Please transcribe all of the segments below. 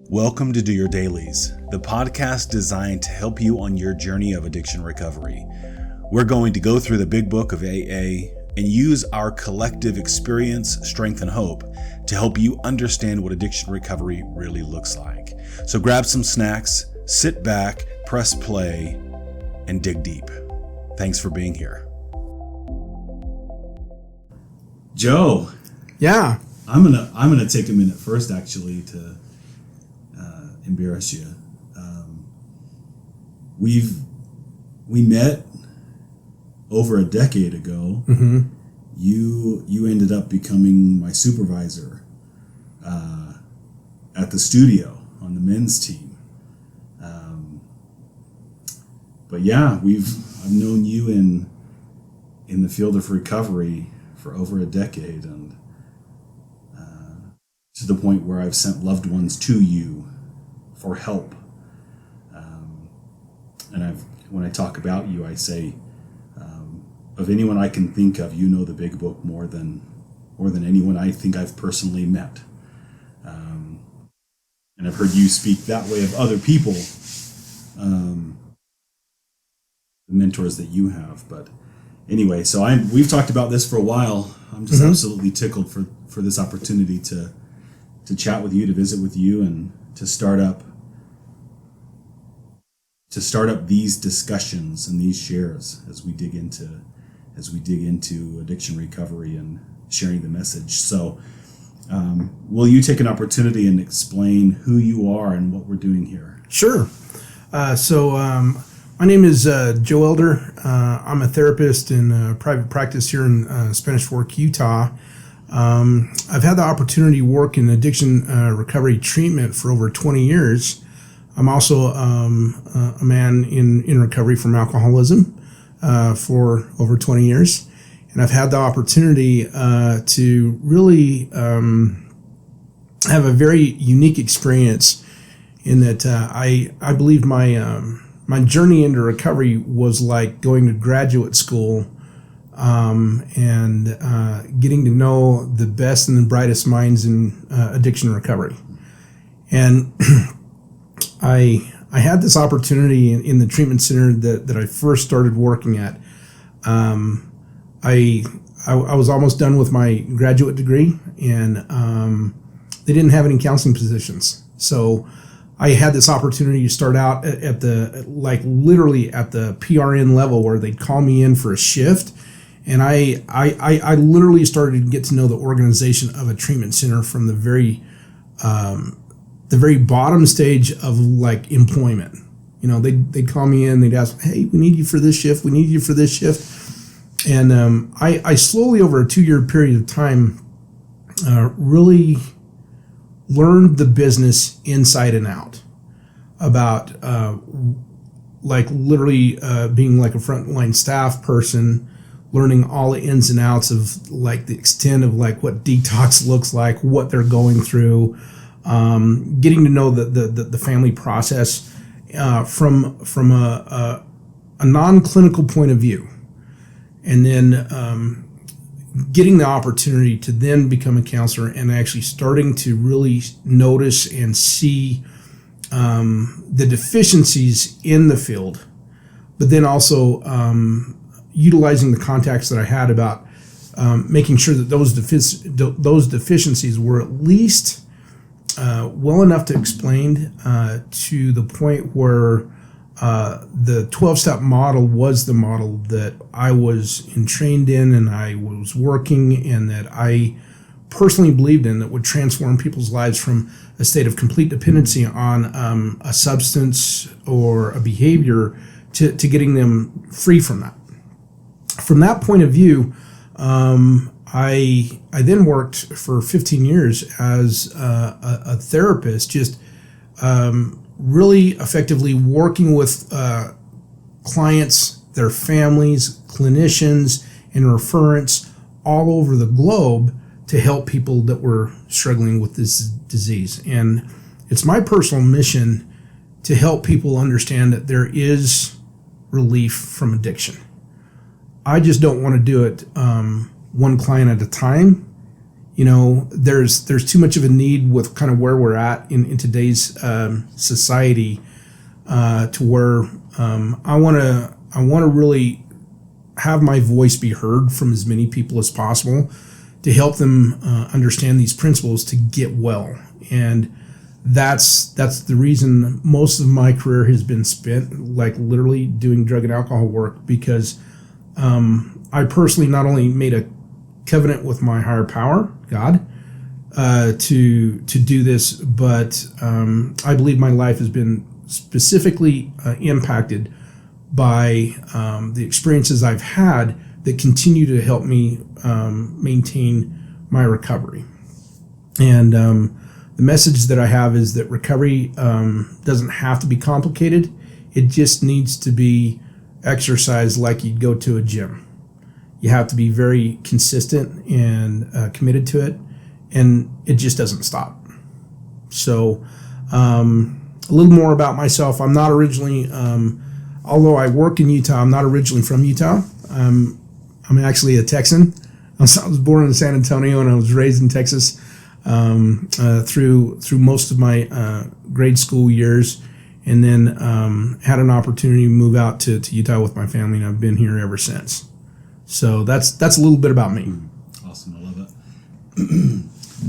Welcome to Do Your Dailies, the podcast designed to help you on your journey of addiction recovery. We're going to go through the big book of AA and use our collective experience, strength, and hope to help you understand what addiction recovery really looks like. So grab some snacks, sit back, press play, and dig deep. Thanks for being here. Joe. Yeah. I'm gonna take a minute first, actually, to embarrass you. We met over a decade ago. Mm-hmm. You ended up becoming my supervisor at the studio on the men's team. But yeah, I've known you in the field of recovery for over a decade, and to the point where I've sent loved ones to you for help. And when I talk about you, I say, of anyone I can think of, you know the big book more than anyone I think I've personally met. And I've heard you speak that way of other people, the mentors that you have. But anyway, so we've talked about this for a while. I'm just absolutely tickled for this opportunity to chat with you, to visit with you, and to start up these discussions and these shares as we dig into addiction recovery and sharing the message. So will you take an opportunity and explain who you are and what we're doing here? Sure. So my name is Joe Elder. I'm a therapist in private practice here in Spanish Fork, Utah. I've had the opportunity to work in addiction recovery treatment for over 20 years. I'm also a man in recovery from alcoholism for over 20 years. And I've had the opportunity to really have a very unique experience in that I believe my journey into recovery was like going to graduate school and getting to know the best and the brightest minds in addiction recovery. And I had this opportunity in the treatment center that I first started working at. I was almost done with my graduate degree, and they didn't have any counseling positions. So I had this opportunity to start out at literally at the PRN level, where they'd call me in for a shift. And I literally started to get to know the organization of a treatment center from the very bottom stage of like employment. You know, they'd call me in, they'd ask, "Hey, we need you for this shift. We need you for this shift." And I slowly, over a 2-year period of time, really learned the business inside and out about like literally being like a frontline staff person, learning all the ins and outs of like the extent of like what detox looks like, what they're going through, getting to know the family process from a non-clinical point of view, and then getting the opportunity to then become a counselor and actually starting to really notice and see the deficiencies in the field, but then also utilizing the contacts that I had about making sure that those deficiencies were at least well enough to explain to the point where the 12-step model was the model that I was trained in and I was working, and that I personally believed in, that would transform people's lives from a state of complete dependency on a substance or a behavior to getting them free from that. From that point of view, I then worked for 15 years as a therapist, just really effectively working with clients, their families, clinicians, and referents all over the globe to help people that were struggling with this disease. And it's my personal mission to help people understand that there is relief from addiction. I just don't want to do it one client at a time. there's too much of a need with kind of where we're at in today's society to where I want to really have my voice be heard from as many people as possible to help them understand these principles to get well. And that's the reason most of my career has been spent like literally doing drug and alcohol work, because I personally not only made a covenant with my higher power, God, to do this, but I believe my life has been specifically impacted by the experiences I've had that continue to help me maintain my recovery. And the message that I have is that recovery doesn't have to be complicated. It just needs to be exercised like you'd go to a gym. You have to be very consistent and committed to it, and it just doesn't stop. So a little more about myself. I'm not originally, although I work in Utah, I'm not originally from Utah. I'm actually a Texan. I was born in San Antonio, and I was raised in Texas through most of my grade school years, and then had an opportunity to move out to Utah with my family, and I've been here ever since. So that's a little bit about me. Awesome, I love it.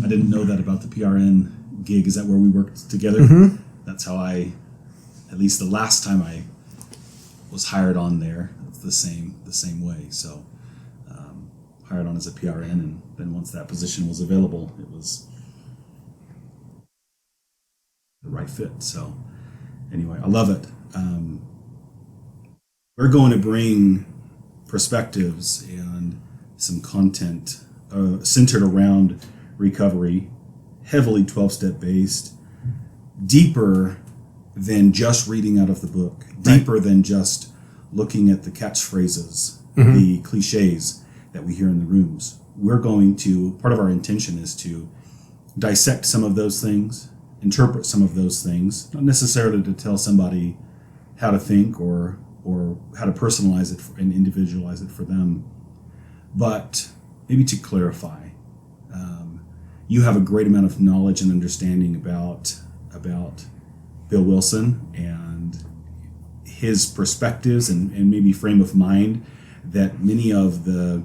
I didn't know that about the PRN gig. Is that where we worked together? Mm-hmm. That's how at least the last time I was hired on there, it's the same way. So hired on as a PRN, and then once that position was available, it was the right fit. So anyway, I love it. We're going to bring perspectives and some content centered around recovery, heavily 12-step based, deeper than just reading out of the book, deeper than just looking at the catchphrases, the cliches that we hear in the rooms. Part of our intention is to dissect some of those things, interpret some of those things, not necessarily to tell somebody how to think or how to personalize it and individualize it for them, but maybe to clarify. You have a great amount of knowledge and understanding about Bill Wilson and his perspectives and maybe frame of mind that many of the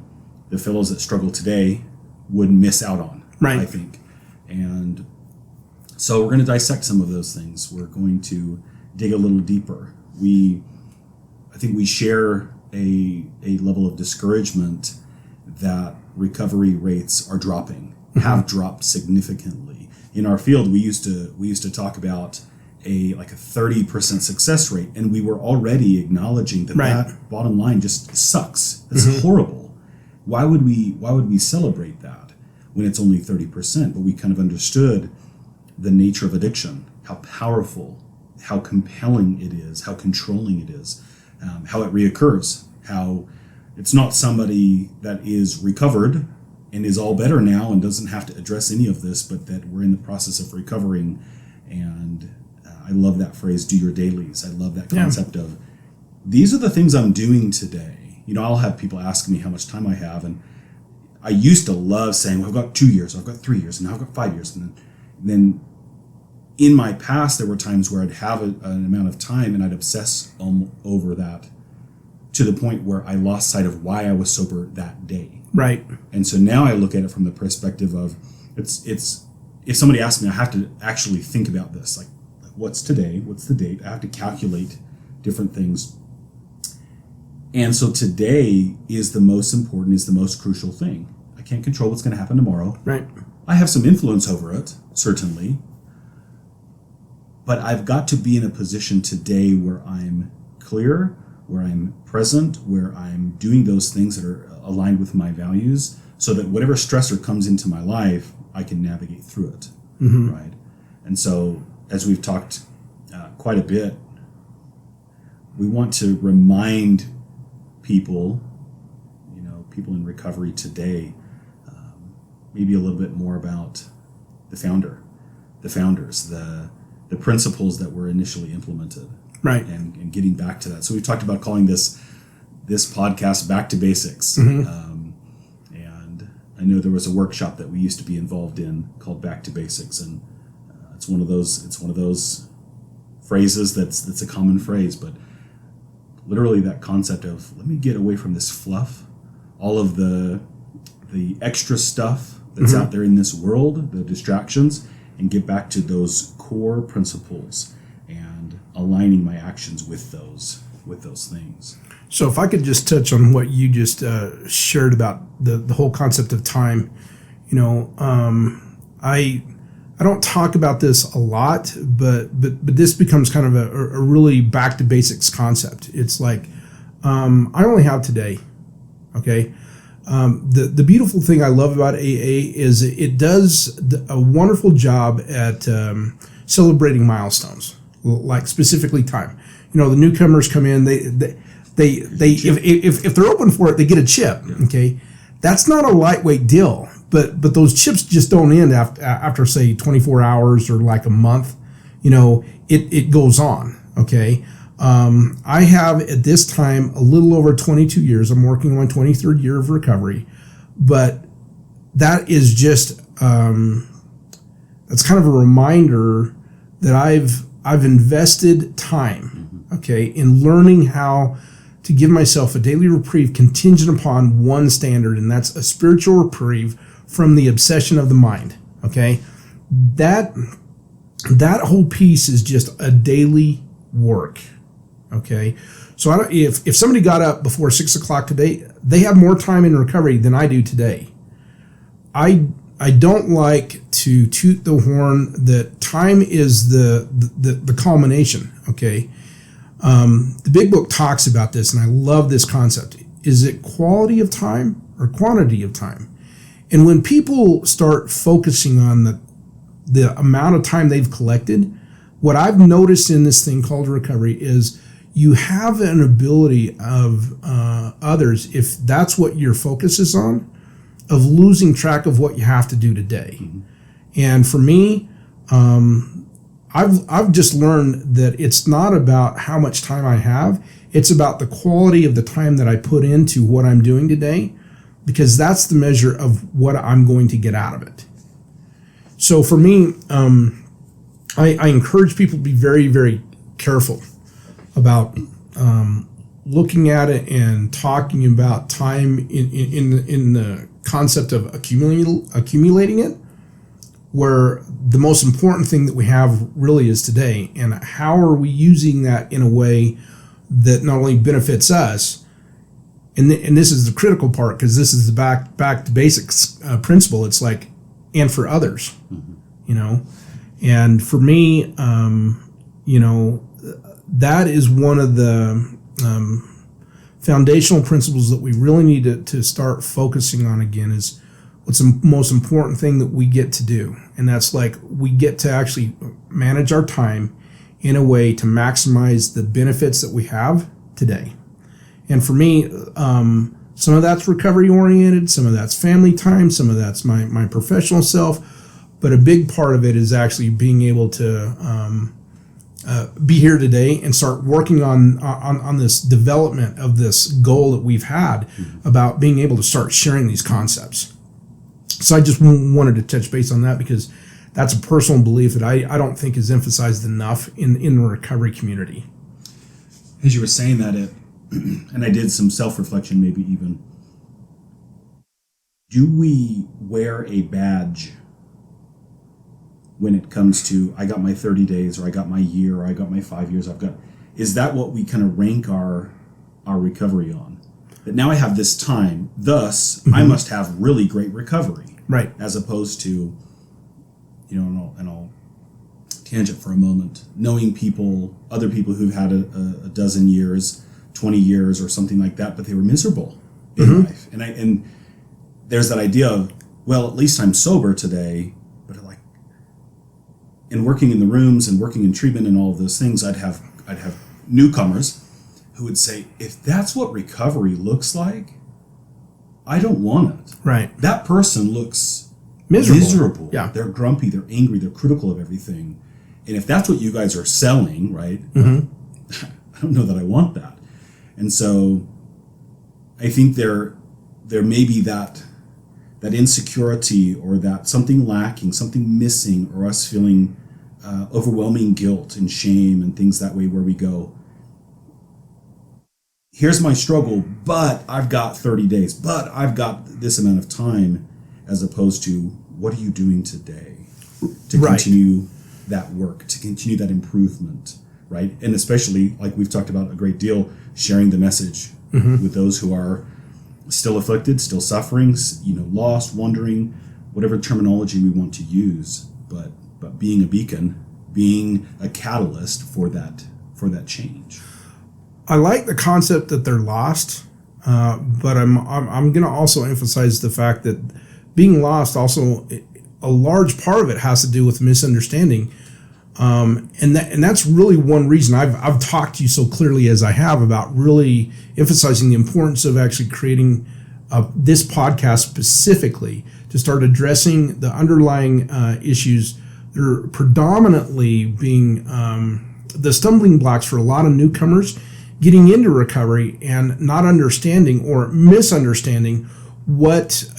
fellows that struggle today would miss out on, right? I think. And so we're going to dissect some of those things. We're going to dig a little deeper. I think we share a level of discouragement that recovery rates are dropping, have dropped significantly. In our field, we used to talk about a 30% success rate, and we were already acknowledging that bottom line just sucks. It's horrible. Why would we celebrate that when it's only 30%? But we kind of understood the nature of addiction, how powerful, how compelling it is, how controlling it is, how it reoccurs, how it's not somebody that is recovered and is all better now and doesn't have to address any of this, but that we're in the process of recovering. And I love that phrase, do your dailies. I love that concept of, these are the things I'm doing today. I'll have people ask me how much time I have, and I used to love saying, well, I've got 2 years, I've got 3 years, and now I've got 5 years. And then in my past, there were times where I'd have an amount of time and I'd obsess over that to the point where I lost sight of why I was sober that day. Right. And so now I look at it from the perspective of, it's if somebody asks me, I have to actually think about this, like what's today, what's the date? I have to calculate different things. And so today is the most important, is the most crucial thing. I can't control what's going to happen tomorrow. Right. I have some influence over it, certainly. But I've got to be in a position today where I'm clear, where I'm present, where I'm doing those things that are aligned with my values, so that whatever stressor comes into my life, I can navigate through it, right? And so, as we've talked quite a bit, we want to remind people, people in recovery today, maybe a little bit more about the founders, the principles that were initially implemented, right? And getting back to that. So we've talked about calling this podcast Back to Basics, and I know there was a workshop that we used to be involved in called Back to Basics, and it's one of those phrases that's a common phrase, but literally that concept of, let me get away from this fluff, all of the extra stuff that's out there in this world, the distractions, and get back to those core principles and aligning my actions with those things. So if I could just touch on what you just shared about the whole concept of time, I don't talk about this a lot, but this becomes kind of a really back to basics concept. It's like, I only have today. Okay. The beautiful thing I love about AA is it does a wonderful job at celebrating milestones, like specifically time. The newcomers come in, they if they're open for it, they get a chip. Okay, that's not a lightweight deal, but those chips just don't end after say 24 hours or like a month. It goes on. Okay. I have at this time a little over 22 years. I'm working on my 23rd year of recovery, but that is just that's kind of a reminder that I've invested time, okay, in learning how to give myself a daily reprieve contingent upon one standard, and that's a spiritual reprieve from the obsession of the mind. Okay, that whole piece is just a daily work. Okay, so if somebody got up before 6 o'clock today, they have more time in recovery than I do today. I don't like to toot the horn that time is the culmination. Okay, the big book talks about this, and I love this concept. Is it quality of time or quantity of time? And when people start focusing on the amount of time they've collected, what I've noticed in this thing called recovery is you have an ability of others, if that's what your focus is on, of losing track of what you have to do today. And for me, I've just learned that it's not about how much time I have, it's about the quality of the time that I put into what I'm doing today, because that's the measure of what I'm going to get out of it. So for me, I encourage people to be very, very careful about looking at it and talking about time in the concept of accumulating it, where the most important thing that we have really is today, and how are we using that in a way that not only benefits us, and this is the critical part, because this is the back to basics principle. It's like, and for others, and for me, that is one of the foundational principles that we really need to start focusing on again, is what's the most important thing that we get to do. And that's like, we get to actually manage our time in a way to maximize the benefits that we have today. And for me, some of that's recovery oriented, some of that's family time, some of that's my professional self, but a big part of it is actually being able to be here today and start working on this development of this goal that we've had about being able to start sharing these concepts. So I just wanted to touch base on that, because that's a personal belief that I don't think is emphasized enough in the recovery community. As you were saying that, and I did some self-reflection maybe even, do we wear a badge when it comes to, I got my 30 days, or I got my year, or I got my 5 years, is that what we kind of rank our recovery on? That now I have this time, thus I must have really great recovery. Right. As opposed to, and I'll tangent for a moment, knowing other people who've had a dozen years, 20 years or something like that, but they were miserable in life. And there's that idea of, well, at least I'm sober today, but and working in the rooms and working in treatment and all of those things, I'd have newcomers who would say, if that's what recovery looks like, I don't want it. Right. That person looks miserable. Yeah. They're grumpy, they're angry, they're critical of everything. And if that's what you guys are selling, right, I don't know that I want that. And so I think there may be that that insecurity or that something lacking, something missing, or us feeling overwhelming guilt and shame and things that way, where we go, here's my struggle, but I've got 30 days, but I've got this amount of time, as opposed to what are you doing today to continue that work, to continue that improvement, right? And especially, like we've talked about a great deal, sharing the message with those who are still afflicted, still suffering, lost, wandering, whatever terminology we want to use, but being a beacon, being a catalyst for that change. I like the concept that they're lost, but I'm going to also emphasize the fact that being lost also, a large part of it has to do with misunderstanding, and that's really one reason I've talked to you so clearly as I have about really emphasizing the importance of actually creating this podcast specifically to start addressing the underlying issues that are predominantly being the stumbling blocks for a lot of newcomers getting into recovery and not understanding or misunderstanding what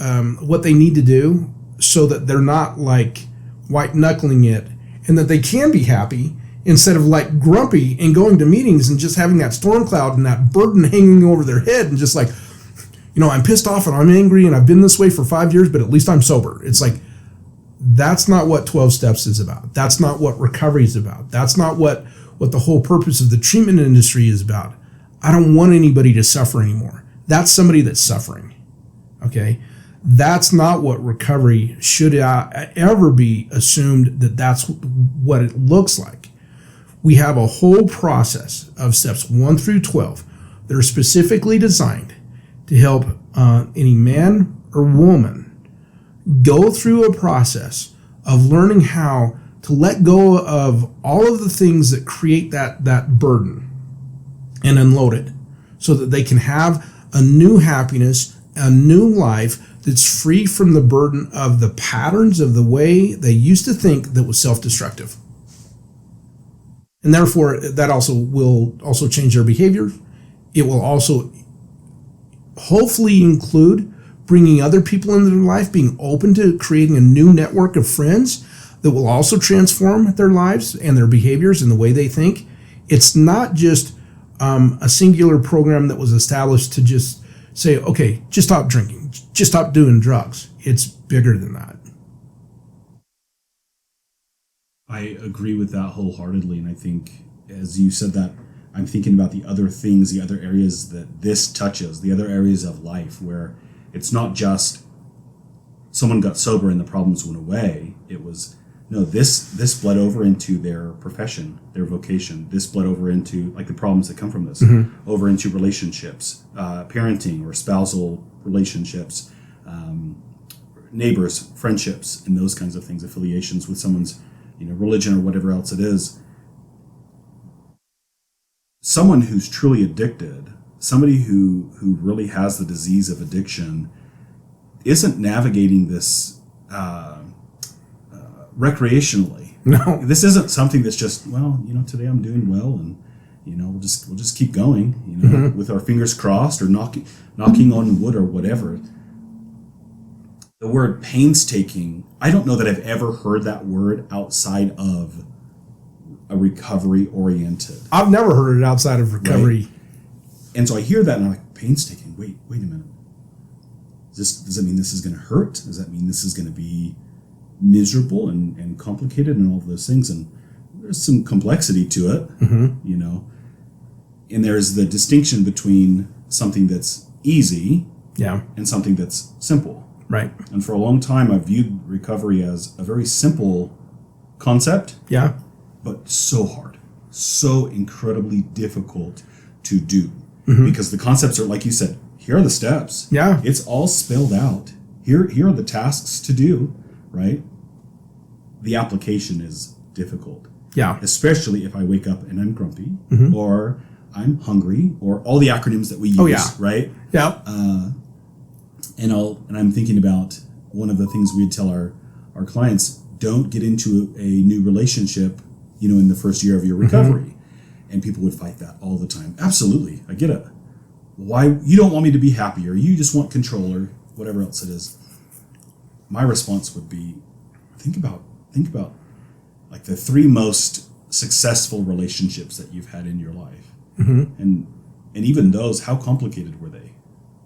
they need to do so that they're not like white knuckling it, and that they can be happy instead of like grumpy and going to meetings and just having that storm cloud and that burden hanging over their head and just like, I'm pissed off and I'm angry and I've been this way for 5 years, but at least I'm sober. It's like, that's not what 12 steps is about. That's not what recovery is about. That's not what the whole purpose of the treatment industry is about. I don't want anybody to suffer anymore. That's somebody that's suffering. Okay? That's not what recovery should ever be assumed that that's what it looks like. We have a whole process of steps 1 through 12 that are specifically designed to help any man or woman go through a process of learning how to let go of all of the things that create that burden and unload it so that they can have a new happiness, a new life that's free from the burden of the patterns of the way they used to think that was self-destructive. And therefore, that also will also change their behavior. It will also hopefully include bringing other people into their life, being open to creating a new network of friends that will also transform their lives and their behaviors and the way they think. It's not just a singular program that was established to just say, okay, just stop drinking, just stop doing drugs. It's bigger than that. I agree with that wholeheartedly, and I think, as you said that, I'm thinking about the other things, the other areas that this touches, the other areas of life where it's not just someone got sober and the problems went away. It was, no, this bled over into their profession, their vocation. This bled over into, like, the problems that come from this, over into relationships, parenting or spousal relationships, neighbors, friendships, and those kinds of things, affiliations with someone's, religion or whatever else it is. Someone who's truly addicted, somebody who really has the disease of addiction, isn't navigating this recreationally. No, this isn't something that's just, today I'm doing well, and we'll just keep going, with our fingers crossed or knocking on wood or whatever. The word painstaking, I don't know that I've ever heard that word outside of a recovery oriented. I've never heard it outside of recovery. Right? And so I hear that and I'm like, painstaking. Wait a minute. Does that mean this is going to hurt? Does that mean this is going to be miserable and complicated and all of those things? And there's some complexity to it, And there's the distinction between something that's easy, and something that's simple. Right. And for a long time, I've viewed recovery as a very simple concept. Yeah. But so hard, so incredibly difficult to do. Because the concepts are, like you said, here are the steps. Yeah. It's all spelled out. Here are the tasks to do, right? The application is difficult. Yeah. Especially if I wake up and I'm grumpy, or I'm hungry, or all the acronyms that we use, right? Yeah. And I'm thinking about one of the things we'd tell our clients: don't get into a new relationship, in the first year of your recovery. And people would fight that all the time. Absolutely, I get it. Why? You don't want me to be happy, or you just want control, or whatever else it is. my response would be, think about like the 3 most successful relationships that you've had in your life, and even those, how complicated were they?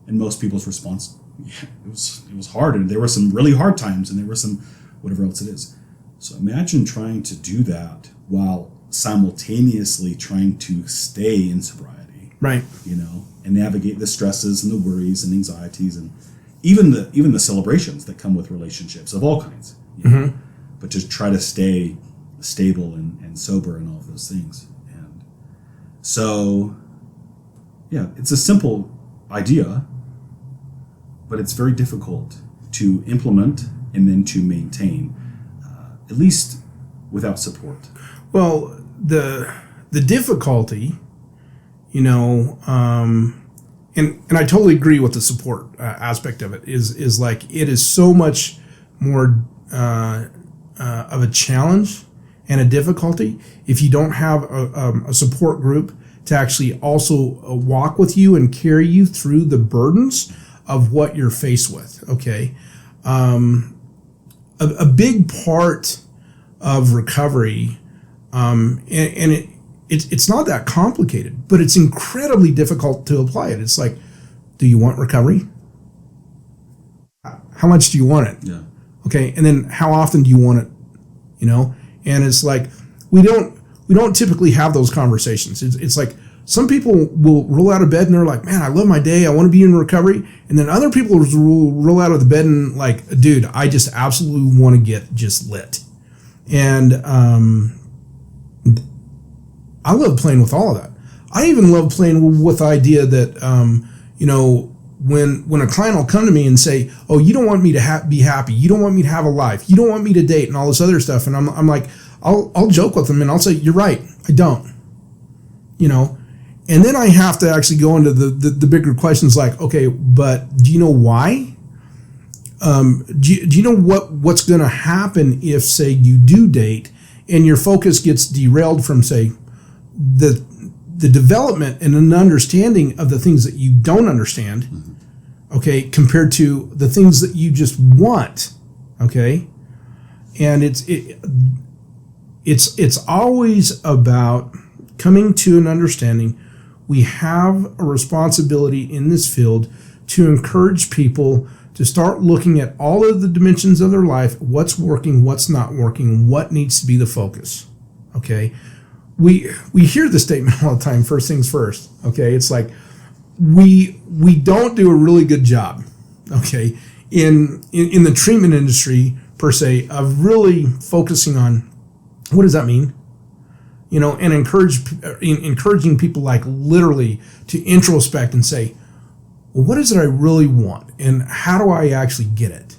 And most people's response, yeah, it was hard, and there were some really hard times, and there were some whatever else it is. So imagine trying to do that while simultaneously trying to stay in sobriety, right? And navigate the stresses and the worries and anxieties and even the celebrations that come with relationships of all kinds. But to try to stay stable and sober and all of those things. And so, yeah, it's a simple idea, but it's very difficult to implement and then to maintain, at least without support. Well, the difficulty, and I totally agree with the support aspect of it, is like it is so much more of a challenge and a difficulty if you don't have a support group to actually also walk with you and carry you through the burdens of what you're faced with. Okay, a big part of recovery, and it's not that complicated, but it's incredibly difficult to apply it. It's like, do you want recovery? How much do you want it? Yeah. Okay, and then how often do you want it? And it's like we don't typically have those conversations. It's like some people will roll out of bed and they're like, man, I love my day, I want to be in recovery. And then other people will roll out of the bed and like, dude, I just absolutely want to get just lit. And I love playing with all of that. I even love playing with the idea that when a client will come to me and say, oh, you don't want me to be happy, you don't want me to have a life, you don't want me to date and all this other stuff, and I'm like, I'll joke with them and I'll say, you're right, I don't. And then I have to actually go into the bigger questions like, okay, but do you know why? Do you know what's going to happen if, say, you do date and your focus gets derailed from, say, the development and an understanding of the things that you don't understand, okay, compared to the things that you just want, okay? And it's always about coming to an understanding. We have a responsibility in this field to encourage people to start looking at all of the dimensions of their life, what's working, what's not working, what needs to be the focus, okay? We hear the statement all the time, first things first, okay? It's like we don't do a really good job, okay, in the treatment industry, per se, of really focusing on what does that mean? And encouraging people like literally to introspect and say, well, what is it I really want? And how do I actually get it?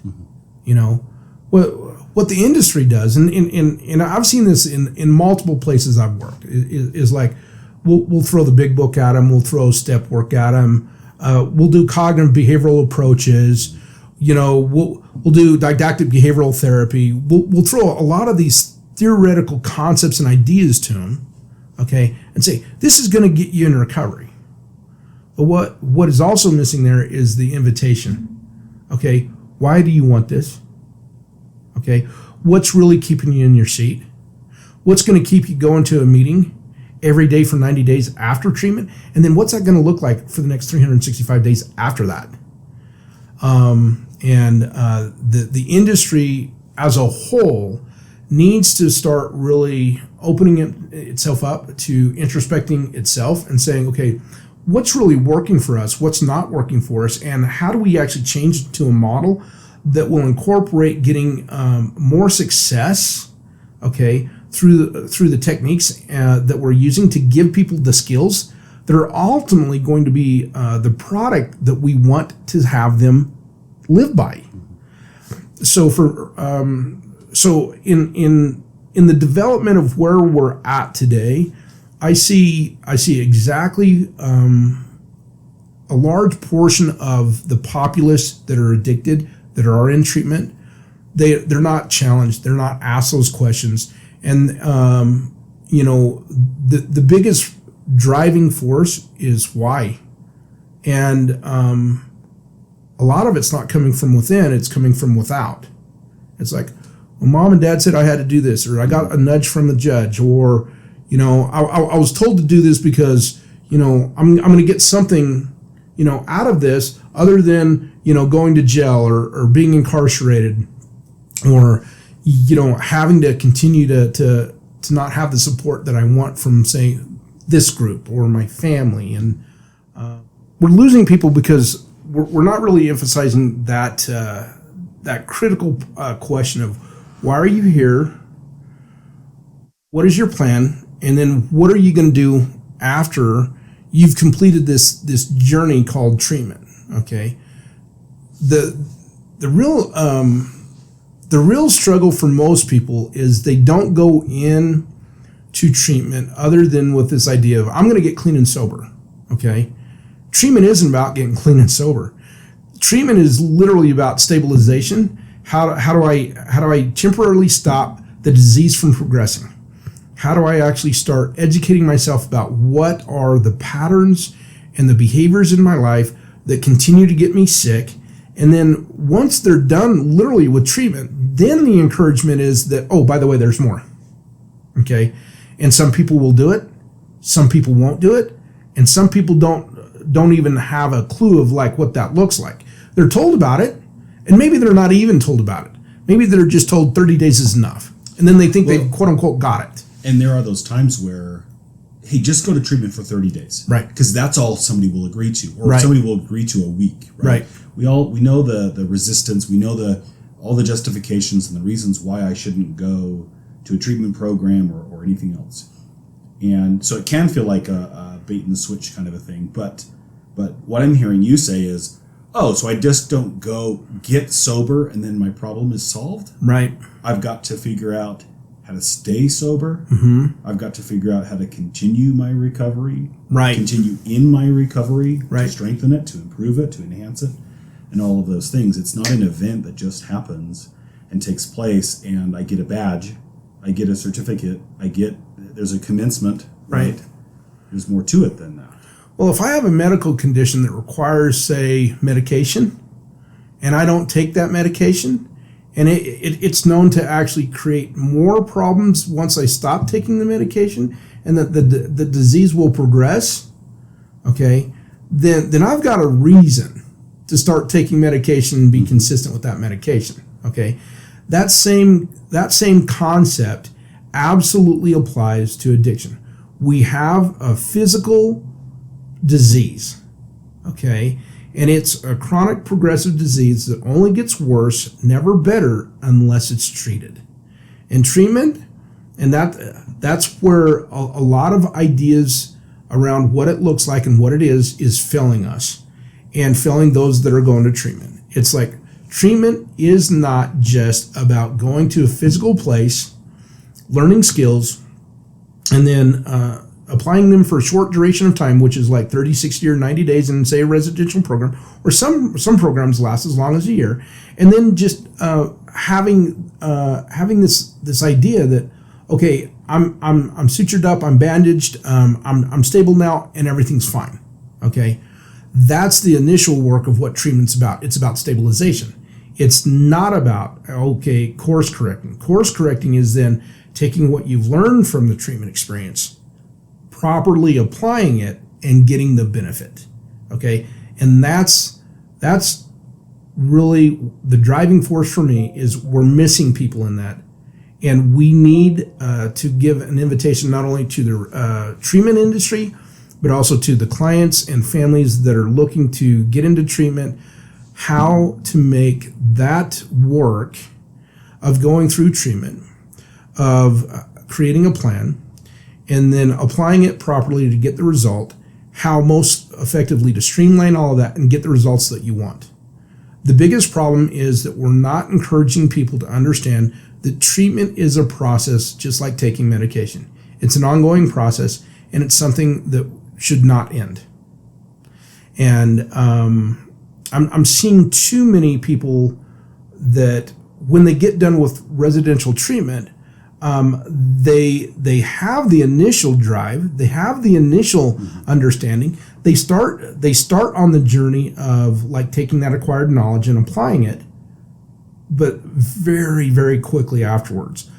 What the industry does, and I've seen this in multiple places I've worked, is like, we'll throw the big book at them, we'll throw step work at them, we'll do cognitive behavioral approaches, we'll do didactic behavioral therapy, we'll throw a lot of these theoretical concepts and ideas to them, okay, and say, this is going to get you in recovery. But what is also missing there is the invitation. Okay, why do you want this? Okay, what's really keeping you in your seat? What's going to keep you going to a meeting every day for 90 days after treatment? And then what's that going to look like for the next 365 days after that? The industry as a whole needs to start really opening itself up to introspecting itself and saying, okay, what's really working for us, what's not working for us, and how do we actually change it to a model that will incorporate getting more success, okay, through the techniques that we're using to give people the skills that are ultimately going to be the product that we want to have them live by. So so in the development of where we're at today, I see exactly a large portion of the populace that are addicted, that are in treatment. They're not challenged. They're not asked those questions. And the biggest driving force is why. And a lot of it's not coming from within, it's coming from without. It's like, well, mom and dad said I had to do this, or I got a nudge from the judge, or, I was told to do this because, I'm going to get something, out of this other than, going to jail or being incarcerated, or, having to continue to not have the support that I want from, say, this group or my family. And we're losing people because we're not really emphasizing that critical question of, why are you here? What is your plan? And then what are you going to do after you've completed this journey called treatment? Okay. The real struggle for most people is they don't go in to treatment other than with this idea of, I'm going to get clean and sober. Okay. Treatment isn't about getting clean and sober. Treatment is literally about stabilization. How do I temporarily stop the disease from progressing? How do I actually start educating myself about what are the patterns and the behaviors in my life that continue to get me sick? And then once they're done literally with treatment, then the encouragement is that, oh, by the way, there's more. Okay. And some people will do it. Some people won't do it. And some people don't even have a clue of like what that looks like. They're told about it, and maybe they're not even told about it. Maybe they're just told 30 days is enough. And then they think they've quote unquote got it. And there are those times where, hey, just go to treatment for 30 days. Right. Because that's all somebody will agree to. Or right. somebody will agree to a week. Right. We know the resistance, we know all the justifications and the reasons why I shouldn't go to a treatment program or anything else. And so it can feel like a bait and switch kind of a thing. But what I'm hearing you say is, oh, so I just don't go get sober and then my problem is solved? Right. I've got to figure out how to stay sober. Mm-hmm. I've got to figure out how to continue my recovery. Right. Continue in my recovery. Right. To strengthen it, to improve it, to enhance it, and all of those things. It's not an event that just happens and takes place and I get a badge, I get a certificate, there's a commencement. Right. There's more to it than that. Well, if I have a medical condition that requires, say, medication, and I don't take that medication, and it's known to actually create more problems once I stop taking the medication, and that the disease will progress, okay, then I've got a reason to start taking medication and be consistent with that medication, okay? That same concept absolutely applies to addiction. We have a physical disease, okay? And it's a chronic progressive disease that only gets worse, never better, unless it's treated. And treatment, and that's where a lot of ideas around what it looks like and what it is failing us and failing those that are going to treatment. It's like treatment is not just about going to a physical place, learning skills, and then applying them for a short duration of time, which is like 30, 60, or 90 days in, say, a residential program, or some programs last as long as a year, and then just having this idea that, okay, I'm sutured up, I'm bandaged, I'm stable now, and everything's fine. Okay, that's the initial work of what treatment's about. It's about stabilization. It's not about, okay, course correcting. Course correcting is then taking what you've learned from the treatment experience, properly applying it, and getting the benefit. Okay, and that's really the driving force for me. Is we're missing people in that, and we need to give an invitation not only to the treatment industry, but also to the clients and families that are looking to get into treatment, how to make that work of going through treatment, of creating a plan, and then applying it properly to get the result, how most effectively to streamline all of that and get the results that you want. The biggest problem is that we're not encouraging people to understand that treatment is a process just like taking medication. It's an ongoing process, and it's something that should not end. And I'm seeing too many people that when they get done with residential treatment, they have the initial drive, they have the initial understanding. They start on the journey of like taking that acquired knowledge and applying it, but very, very quickly afterwards,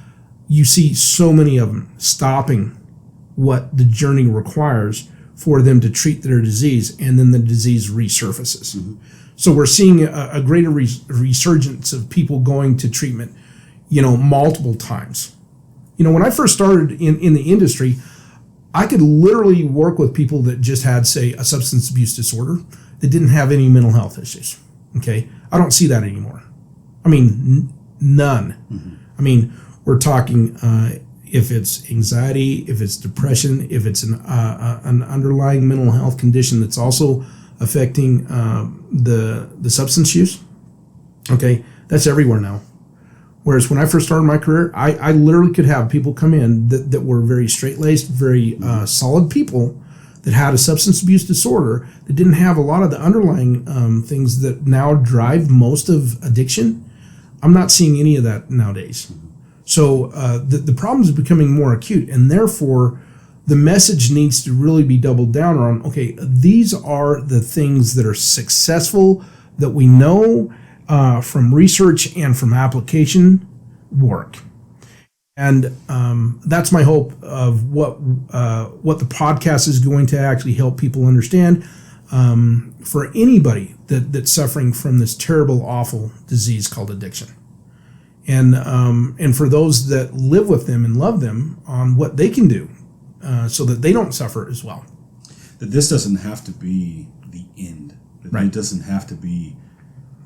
you see so many of them stopping what the journey requires for them to treat their disease, and then the disease resurfaces. So we're seeing a greater resurgence of people going to treatment, multiple times. When I first started in the industry, I could literally work with people that just had, say, a substance abuse disorder that didn't have any mental health issues. Okay, I don't see that anymore. I mean, none. I mean, we're talking if it's anxiety, if it's depression, if it's an underlying mental health condition that's also affecting the substance use. Okay, that's everywhere now. Whereas when I first started my career, I literally could have people come in that were very straight-laced, very solid people that had a substance abuse disorder that didn't have a lot of the underlying things that now drive most of addiction. I'm not seeing any of that nowadays. So the problem is becoming more acute, and therefore the message needs to really be doubled down on, okay, these are the things that are successful that we know from research and from application work. And that's my hope of what the podcast is going to actually help people understand for anybody that's suffering from this terrible, awful disease called addiction. And for those that live with them and love them on what they can do so that they don't suffer as well. That this doesn't have to be the end. That Right. It doesn't have to be,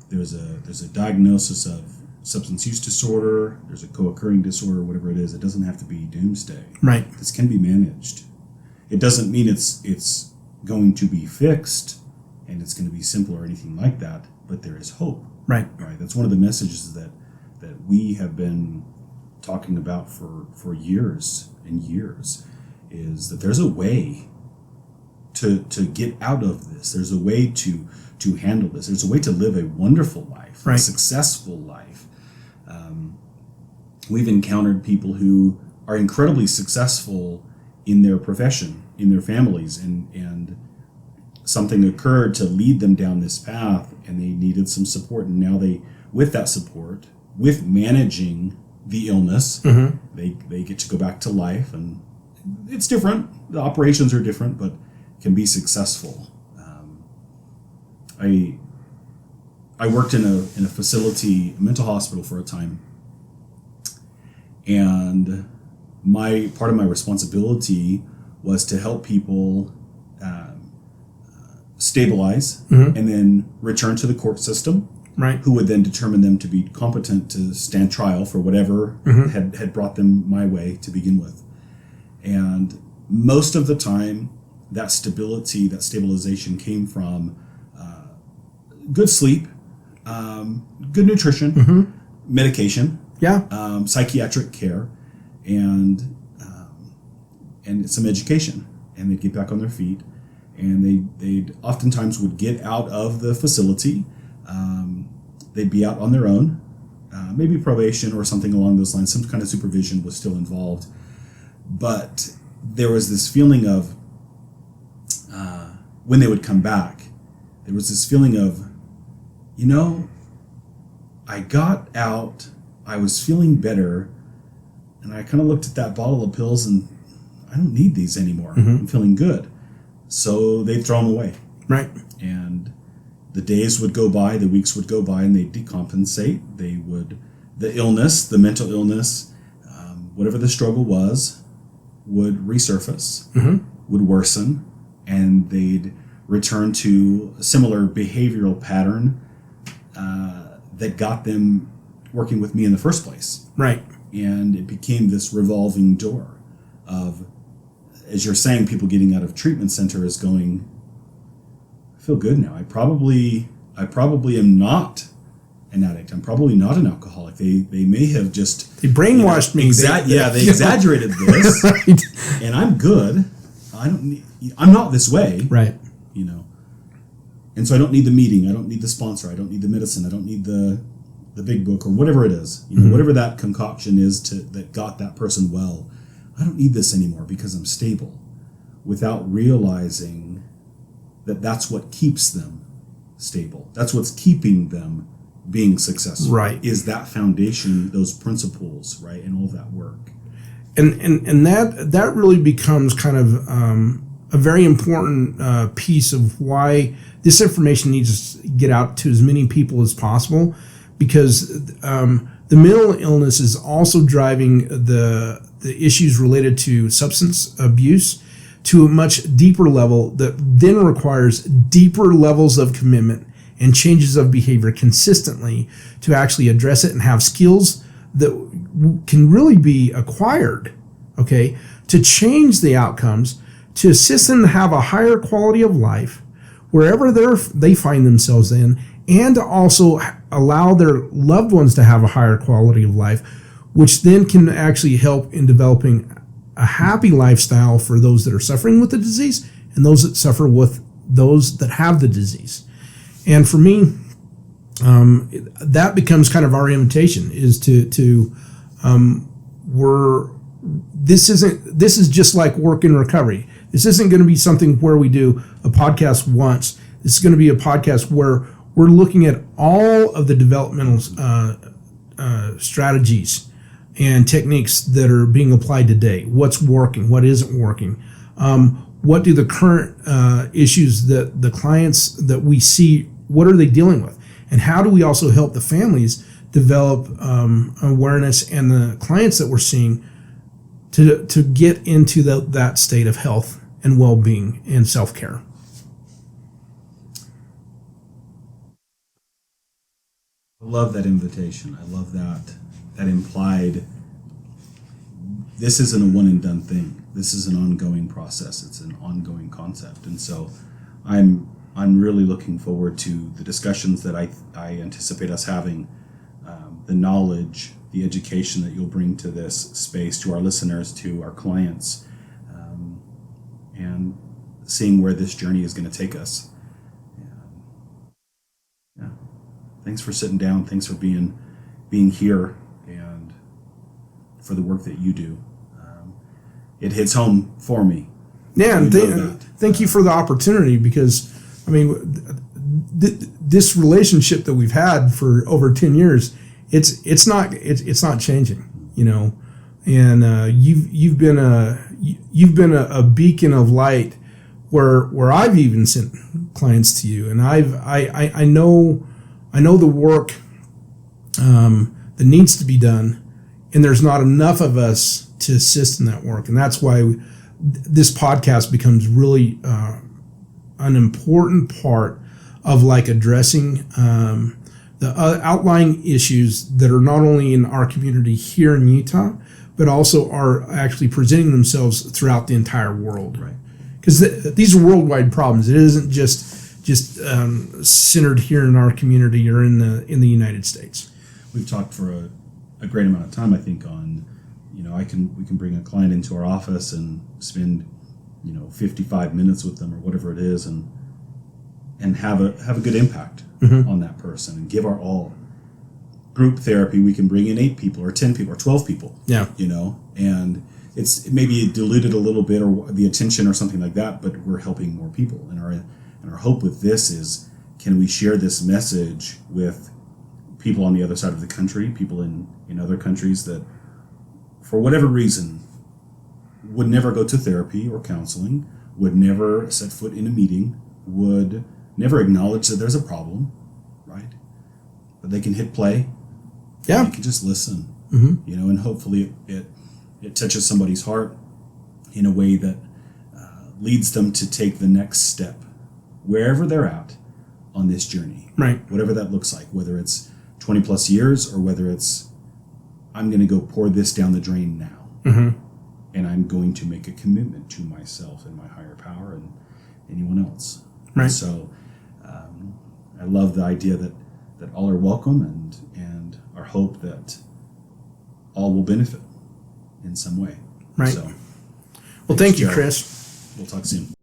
there's a diagnosis of substance use disorder, there's a co-occurring disorder, whatever it is. It doesn't have to be doomsday. Right. This can be managed. It doesn't mean it's going to be fixed and it's going to be simple or anything like that, but there is hope. Right. Right. That's one of the messages that we have been talking about for years and years, is that there's a way to get out of this. There's a way to handle this. There's a way to live a wonderful life, Right. a successful life. We've encountered people who are incredibly successful in their profession, in their families, and something occurred to lead them down this path, and they needed some support. And now with that support, with managing the illness, they get to go back to life, and it's different. The operations are different, but can be successful. I worked in a facility, a mental hospital, for a time, and part of my responsibility was to help people stabilize and then return to the court system. Right. Who would then determine them to be competent to stand trial for whatever had brought them my way to begin with. And most of the time, that stability, that stabilization came from good sleep, good nutrition, medication, psychiatric care, and some education. And they'd get back on their feet, and they'd oftentimes would get out of the facility. They'd be out on their own, maybe probation or something along those lines. Some kind of supervision was still involved. But there was this feeling of, when they would come back, there was this feeling of, I got out, I was feeling better, and I kind of looked at that bottle of pills and I don't need these anymore. I'm feeling good. So they'd throw them away. Right. And the days would go by, the weeks would go by, and they'd decompensate. The illness, the mental illness, whatever the struggle was, would resurface, would worsen, and they'd return to a similar behavioral pattern that got them working with me in the first place. Right. And it became this revolving door of, as you're saying, people getting out of treatment center is going, I feel good now. I probably am not an addict. I'm probably not an alcoholic. They may have just... They brainwashed me. They exaggerated this. Right. And I'm good. I'm not this way. Right. And so I don't need the meeting. I don't need the sponsor. I don't need the medicine. I don't need the the big book or whatever it is, you know, whatever that concoction is that got that person well. I don't need this anymore because I'm stable, without realizing that that's what keeps them stable. That's what's keeping them being successful. Right. Is that foundation, those principles, right, and all that work. And that really becomes kind of a very important piece of why this information needs to get out to as many people as possible, because the mental illness is also driving the issues related to substance abuse to a much deeper level that then requires deeper levels of commitment and changes of behavior consistently to actually address it and have skills that can really be acquired, okay, to change the outcomes, to assist them to have a higher quality of life wherever they find themselves in, and to also allow their loved ones to have a higher quality of life, which then can actually help in developing a happy lifestyle for those that are suffering with the disease and those that suffer with those that have the disease. And for me, that becomes kind of our invitation, is this is just like work and recovery. This isn't going to be something where we do a podcast once. This is going to be a podcast where we're looking at all of the developmental strategies and techniques that are being applied today. What's working? What isn't working? What do the current issues that the clients that we see, what are they dealing with? And how do we also help the families develop awareness, and the clients that we're seeing to get into that state of health and well-being and self-care? I love that invitation. I love that implied, this isn't a one and done thing. This is an ongoing process. It's an ongoing concept. And so I'm really looking forward to the discussions that I anticipate us having, the knowledge, the education that you'll bring to this space, to our listeners, to our clients, and seeing where this journey is going to take us. Yeah. Thanks for sitting down. Thanks for being here, and for the work that you do. It hits home for me. Yeah, and thank you for the opportunity, because I mean, this relationship that we've had for over 10 years, it's not changing, you know. And you've been a beacon of light where I've even sent clients to you, and I know the work that needs to be done, and there's not enough of us to assist in that work, and that's why this podcast becomes really an important part of like addressing the outlying issues that are not only in our community here in Utah, but also are actually presenting themselves throughout the entire world. Right. Because these are worldwide problems. It isn't just centered here in our community or in the United States. We've talked for a great amount of time, I think, on, you know, we can bring a client into our office and spend, 55 minutes with them or whatever it is, and have a good impact on that person and give our all. Group therapy, we can bring in 8 people or 10 people or 12 people. Yeah. And it's maybe diluted a little bit, or the attention or something like that, but we're helping more people. And our hope with this is, can we share this message with people on the other side of the country, people in other countries that, for whatever reason, would never go to therapy or counseling, would never set foot in a meeting, would never acknowledge that there's a problem, right? But they can hit play. Yeah. They can just listen, and hopefully it touches somebody's heart in a way that leads them to take the next step, wherever they're at on this journey. Right. Whatever that looks like, whether it's 20 plus years or whether it's, I'm going to go pour this down the drain now. And I'm going to make a commitment to myself and my higher power and anyone else. Right. And so I love the idea that all are welcome, and our hope that all will benefit in some way. Right. So, well, thank you, Jared. Chris. We'll talk soon.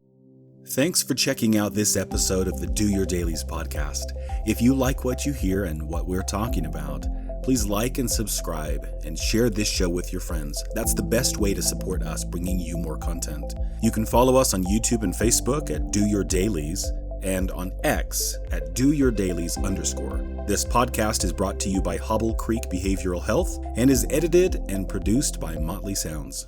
Thanks for checking out this episode of the Do Your Dailies podcast. If you like what you hear and what we're talking about, please like and subscribe and share this show with your friends. That's the best way to support us bringing you more content. You can follow us on YouTube and Facebook at Do Your Dailies and on X at DoYourDailies_. This podcast is brought to you by Hobble Creek Behavioral Health and is edited and produced by Motley Sounds.